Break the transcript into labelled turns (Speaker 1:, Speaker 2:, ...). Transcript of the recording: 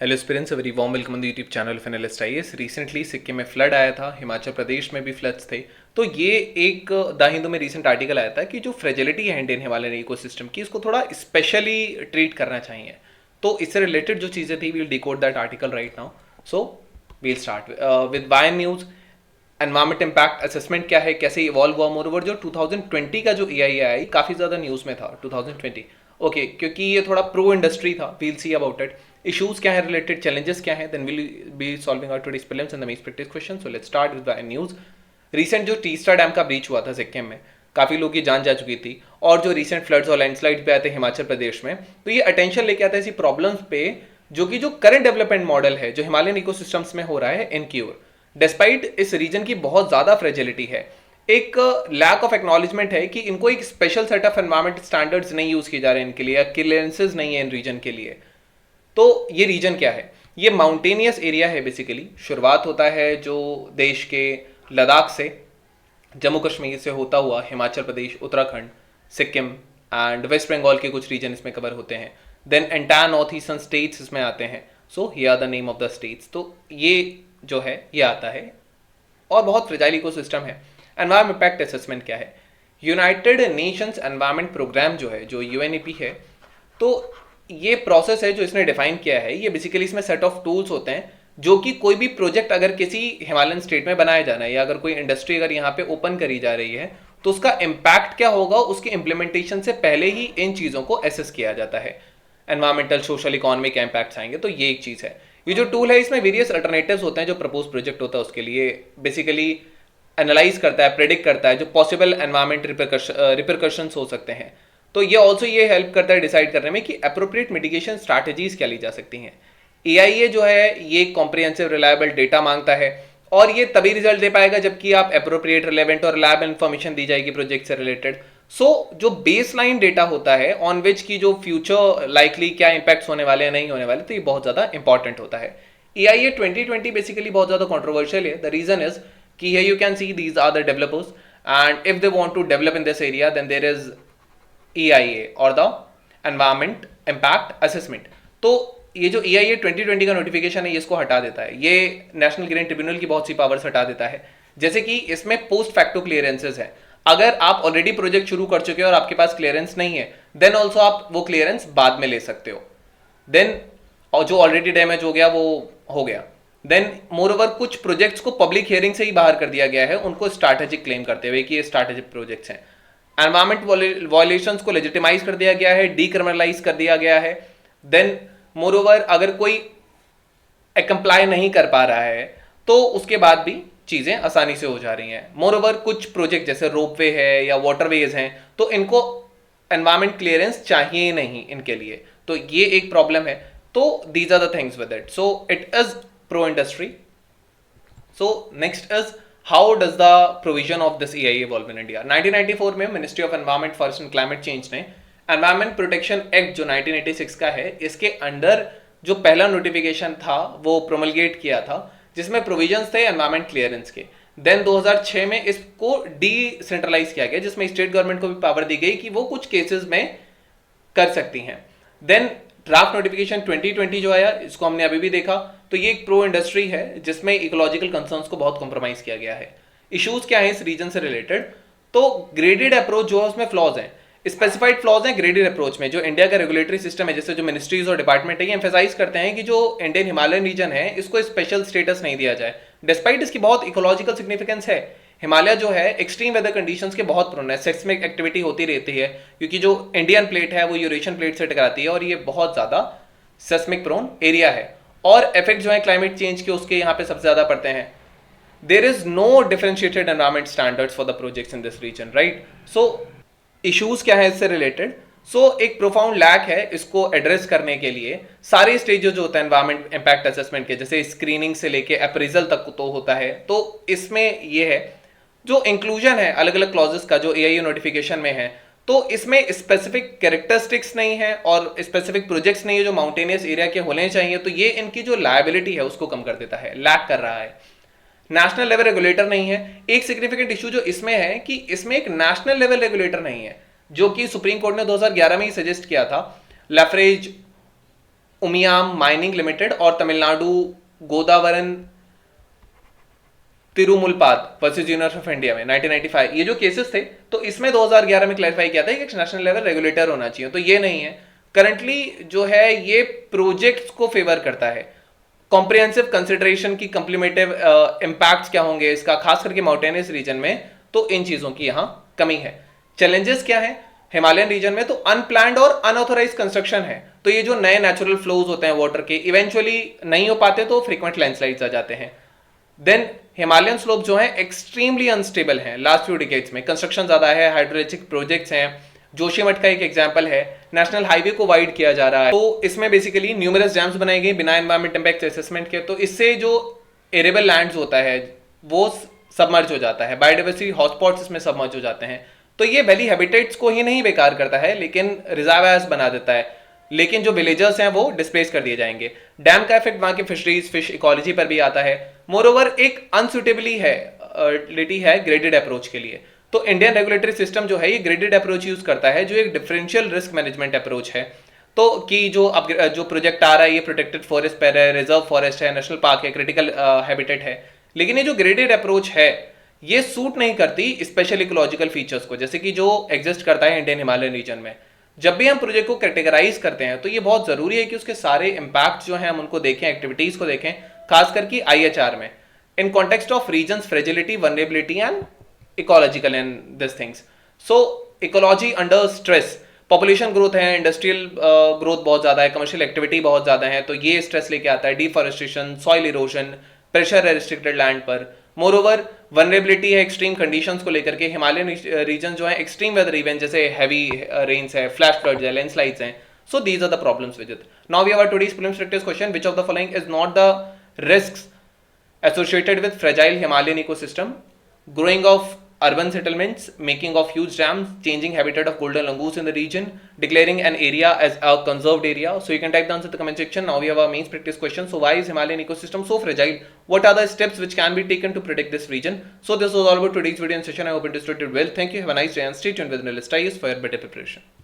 Speaker 1: Hello aspirants, very warm welcome on the YouTube channel of Analyst IAS. Recently Sikkim में flood आया था, हिमाचल प्रदेश में भी फ्लड्स थे। तो ये एक द हिंदू में रिसेंट आर्टिकल आया था कि जो फ्रेजिलिटी है इंडियन हिमालयन इकोसिस्टम की, इसको थोड़ा स्पेशली ट्रीट करना चाहिए। तो इससे रिलेटेड जो चीज़ें थी, we'll decode that article right now. So we'll start with one news. Environment impact assessment क्या है, कैसे इवॉल्व हुआ। मोरओवर जो 2020 का जो एआईए आई काफ़ी ज़्यादा न्यूज़ में था 2020। ओके, क्योंकि ये थोड़ा प्रो इंडस्ट्री था। We'll see about it. Issues क्या है, रिलेटेड चैलेंजेस क्या है, then will be solving out today's prelims and the mains practice question. So let's start with the news. Recent जो टीस्टा डैम का ब्रीच हुआ था सिक्किम में, काफ़ी लोगों की जान जा चुकी थी। और जो रिसेंट फ्लड्स और लैंडस्लाइड पे आए थे हिमाचल प्रदेश में, तो ये अटेंशन लेके आता है ऐसी प्रॉब्लम्स पे जो करंट डेवलपमेंट मॉडल है जो हिमालयन इकोसिस्टम्स में हो रहा है इनक्योर। डिस्पाइट इस रीजन की बहुत ज़्यादा फ्रेजिलिटी है, एक लैक ऑफ एक्नॉलेजमेंट है कि इनको एक special set of environment standards नहीं यूज़ किए जा रहे हैं इनके लिए, या क्लियरेंसेज नहीं है इन रीजन के लिए। तो ये रीजन क्या है, ये माउंटेनियस एरिया है बेसिकली। शुरुआत होता है जो देश के लद्दाख से, जम्मू कश्मीर से होता हुआ हिमाचल प्रदेश, उत्तराखंड, सिक्किम एंड वेस्ट बंगाल के कुछ रीजन इसमें कवर होते हैं। Then entire north eastern states इसमें आते हैं। So here are the name of the states. तो ये जो है ये आता है और बहुत फ्रेजाइल इकोसिस्टम है। एनवायरमेंट इम्पैक्ट असेसमेंट क्या है, यूनाइटेड नेशंस एनवायरमेंट प्रोग्राम जो है, जो यूएनईपी है, तो ये प्रोसेस है जो इसने डिफाइन किया है। ये बेसिकली इसमें सेट ऑफ टूल्स होते हैं जो कि कोई भी प्रोजेक्ट अगर किसी हिमालयन स्टेट में बनाया जाना है, या अगर कोई इंडस्ट्री अगर यहाँ पे ओपन करी जा रही है, तो उसका इम्पैक्ट क्या होगा, उसके इम्प्लीमेंटेशन से पहले ही इन चीज़ों को एसेस किया जाता है। एनवायरमेंटल, सोशल, इकोनॉमिक इम्पैक्ट्स आएंगे, तो ये एक चीज़ है। ये जो टूल है इसमें वेरियस अल्टरनेटिव्स होते हैं जो प्रपोज प्रोजेक्ट होता है उसके लिए। बेसिकली एनालाइज करता है, प्रेडिक्ट करता है जो पॉसिबल एनवायरमेंट रिपरकशंस हो सकते हैं। तो ये ऑल्सो ये हेल्प करता है डिसाइड करने में कि अप्रोप्रिएट मिटिगेशन स्ट्रैटेजीज क्या ली जा सकती हैं। एआईए जो है ये कॉम्प्रिहेंसिव रिलायबल डेटा मांगता है, और ये तभी रिजल्ट दे पाएगा जबकि आप अप्रोप्रिएट, रिलेवेंट और रिलायबल इंफॉर्मेशन दी जाएगी प्रोजेक्ट से रिलेटेड। जो बेस लाइन डेटा होता है ऑन विच की जो फ्यूचर लाइकली क्या इंपैक्ट्स होने वाले हैं, नहीं होने वाले, तो ये बहुत ज़्यादा इंपॉर्टेंट होता है। एआईए 2020 बेसिकली बहुत ज़्यादा कॉन्ट्रोवर्शियल है। द रीजन इज कि here you can see these are the developers, and if they want to develop in this area then there is EIA or the Environment Impact Assessment। तो ये जो EIA 2020 का notification है ये इसको हटा देता है। ये नेशनल ग्रीन ट्रिब्यूनल की बहुत सी पावर्स हटा देता है। जैसे कि इसमें पोस्ट फैक्टो क्लियरेंसेज है। अगर आप ऑलरेडी प्रोजेक्ट शुरू कर चुके हो और आपके पास क्लियरेंस नहीं है, देन ऑल्सो आप वो क्लियरेंस बाद में ले सकते हो। देन और जो ऑलरेडी डैमेज हो गया वो हो गया। देन मोरओवर कुछ प्रोजेक्ट्स को पब्लिक हियरिंग से ही बाहर कर दिया गया है, उनको स्ट्रैटेजिक क्लेम करते हुए कि ये स्ट्रैटेजिक प्रोजेक्ट्स हैं। एनवायरमेंट वायलेशंस को लेजिटिमाइज कर दिया गया है, डीक्रिमिनलाइज कर दिया गया है। देन मोरओवर अगर कोई कंप्लाई नहीं कर पा रहा है तो उसके बाद भी चीजें आसानी से हो जा रही हैं। मोरओवर कुछ प्रोजेक्ट जैसे रोपवे है या वाटरवेज हैं, तो इनको एनवायरमेंट क्लियरेंस चाहिए नहीं इनके लिए, तो ये एक प्रॉब्लम है। तो these are the things with it. So it is pro industry. So next is how does the provision of this EIA evolve in India? 1994 में ministry of environment, forest and climate change ने environment protection act जो 1986 का है, इसके under जो पहला notification था वो प्रोमलगेट किया था, जिसमें प्रोविजंस थे एनवायरमेंट क्लियरेंस के। देन 2006 में इसको डिसेंट्रलाइज किया गया, जिसमें स्टेट गवर्नमेंट को भी पावर दी गई कि वो कुछ केसेस में कर सकती हैं। देन ड्राफ्ट नोटिफिकेशन 2020 जो आया, इसको हमने अभी भी देखा, तो ये एक प्रो इंडस्ट्री है जिसमें इकोलॉजिकल कंसर्न्स को बहुत कॉम्प्रोमाइज किया गया है। इश्यूज क्या है इस रीजन से रिलेटेड, तो ग्रेडेड अप्रोच जो है उसमें फ्लॉज हैं, स्पेसिफाइड फ्लॉज हैं ग्रेडेड अप्रोच में। जो इंडिया का रेगुलेटरी सिस्टम है, जैसे जो मिनिस्ट्रीज और डिपार्टमेंट है, ये एम्फेसाइज करते हैं कि जो इंडियन हिमालयन रीजन है इसको स्पेशल स्टेटस नहीं दिया जाए, डिस्पाइट इसकी बहुत इकोलॉजिकल सिग्निफिकेंस है। हिमालय जो है एक्सट्रीम वेदर कंडीशंस के बहुत प्रोन है, सेस्मिक एक्टिविटी होती रहती है, क्योंकि जो इंडियन प्लेट है वो यूरेशियन प्लेट से टकराती है और ये बहुत ज़्यादा सेस्मिक प्रोन एरिया है। और इफेक्ट जो है क्लाइमेट चेंज के उसके यहाँ पे सबसे ज़्यादा पड़ते हैं। There is no differentiated environment standards for the projects in this region, right. So issues क्या है इससे रिलेटेड, एक प्रोफाउंड लैक है इसको एड्रेस करने के लिए। सारे स्टेजेस जो होते हैं एनवायरमेंट इम्पैक्ट असेसमेंट के, जैसे स्क्रीनिंग से लेके अप्रेजल तक तो होता है, तो इसमें ये है जो इंक्लूजन है अलग अलग क्लॉजेस का जो एआईए नोटिफिकेशन में है, तो इसमें स्पेसिफिक कैरेक्टरिस्टिक्स नहीं है और स्पेसिफिक प्रोजेक्ट्स नहीं है जो माउंटेनियस एरिया के होने चाहिए, तो ये इनकी जो लायबिलिटी है उसको कम कर देता है, लैक कर रहा है। नेशनल लेवल रेगुलेटर नहीं है। एक सिग्निफिकेंट इशू जो इसमें है कि इसमें एक नेशनल लेवल रेगुलेटर नहीं है, जो कि सुप्रीम कोर्ट ने 2011 में ही सजेस्ट किया था। लैफरेज उमियाम माइनिंग लिमिटेड और Tamil Nadu Godavarman Thirumulpad versus university of India में 1995 ये जो केसेस थे, तो इसमें 2011 में क्लैरिफाई किया था कि नेशनल लेवल रेगुलेटर होना चाहिए, तो ये नहीं है करंटली जो है, ये प्रोजेक्ट्स को फेवर करता है। कॉम्प्रिहेंसिव कंसिडरेशन की कंप्लीमेंटिव इम्पैक्ट्स क्या होंगे इसका, खास करके माउंटेनियस रीजन में, तो इन चीजों की यहां कमी है। चैलेंजेस क्या है हिमालयन रीजन में, तो अनप्लान्ड और अनऑथोराइज कंस्ट्रक्शन है, तो ये जो नए नेचुरल फ्लोज होते हैं वाटर के, इवेंचुअली नहीं हो पाते, तो फ्रीक्वेंट लैंडस्लाइड्स आ जाते हैं। देन हिमालयन स्लोप जो है एक्सट्रीमली अनस्टेबल है लास्ट फ्यू डिकेड्स में, कंस्ट्रक्शन ज्यादा है, हाइड्रोलॉजिक प्रोजेक्ट्स हैं, जोशीमठ का एक एग्जांपल है, नेशनल हाईवे को वाइड किया जा रहा है, तो इसमें बेसिकली न्यूमरस डैम्स बनाए गए बिना एनवायरमेंट इंपैक्ट असेसमेंट के, तो इससे जो एरेबल लैंड्स होता है वो सबमर्ज हो जाता है, बायोडाइवर्सिटी हॉटस्पॉट्स इसमें सबमर्ज हो जाते हैं, तो ये वैली हैबिटेट्स को ही नहीं बेकार करता है लेकिन रिजर्वायर्स बना देता है, लेकिन जो विलेजर्स हैं वो डिस्प्लेस कर दिए जाएंगे। डैम का इफेक्ट वहां के फिशरीज फिश इकोलॉजी पर भी आता है। मोरओवर एक अनसुटेबली है ग्रेडेड अप्रोच के लिए, तो इंडियन रेगुलेटरी सिस्टम जो है ये ग्रेडेड अप्रोच यूज करता है, जो एक डिफरेंशियल रिस्क मैनेजमेंट अप्रोच है, तो कि जो प्रोजेक्ट आ रहा है ये प्रोटेक्टेड फॉरेस्ट पर है, रिजर्व फॉरेस्ट है, नेशनल पार्क है, क्रिटिकल हैबिटेट है, लेकिन ये जो ग्रेडेड अप्रोच है ये सूट नहीं करती स्पेशल इकोलॉजिकल फीचर्स को, जैसे कि जो एग्जिस्ट करता है इंडियन हिमालयन रीजन में। जब भी हम प्रोजेक्ट को कैटेगराइज करते हैं तो ये बहुत जरूरी है कि उसके सारे इंपैक्ट जो हैं हम उनको देखें, एक्टिविटीज को देखें, खास करके IHR में, in context of regions fragility, vulnerability and ecological and this things. So ecology under stress, population growth है, इंडस्ट्रियल ग्रोथ बहुत ज्यादा है, कमर्शियल एक्टिविटी बहुत ज्यादा है, तो ये स्ट्रेस लेके आता है, डिफॉरेस्टेशन, सॉइल इरोजन, प्रेशर है रिस्ट्रिक्टेड लैंड पर। मोरओवर वनरेबिलिटी है एक्सट्रीम कंडीशंस को लेकर के, हिमालयन रीजन जो है एक्सट्रीम वेदर इवेंट जैसे हैवी रेन्स है, फ्लैश फ्लड्स है, लैंडस्लाइड्स हैं, so these are the problems with it. Now we have today's prelims practice question, which of the following is not the risks associated with fragile Himalayan ecosystem, growing of urban settlements, making of huge dams, changing habitat of golden langours in the region, declaring an area as a conserved area. So you can type the answer in the comment section. Now we have our mains practice question. So why is Himalayan ecosystem so fragile? What are the steps which can be taken to protect this region? So this was all about today's video and session. I hope it understood it well. Thank you. Have a nice day and stay tuned with Nilist IAS for your better preparation.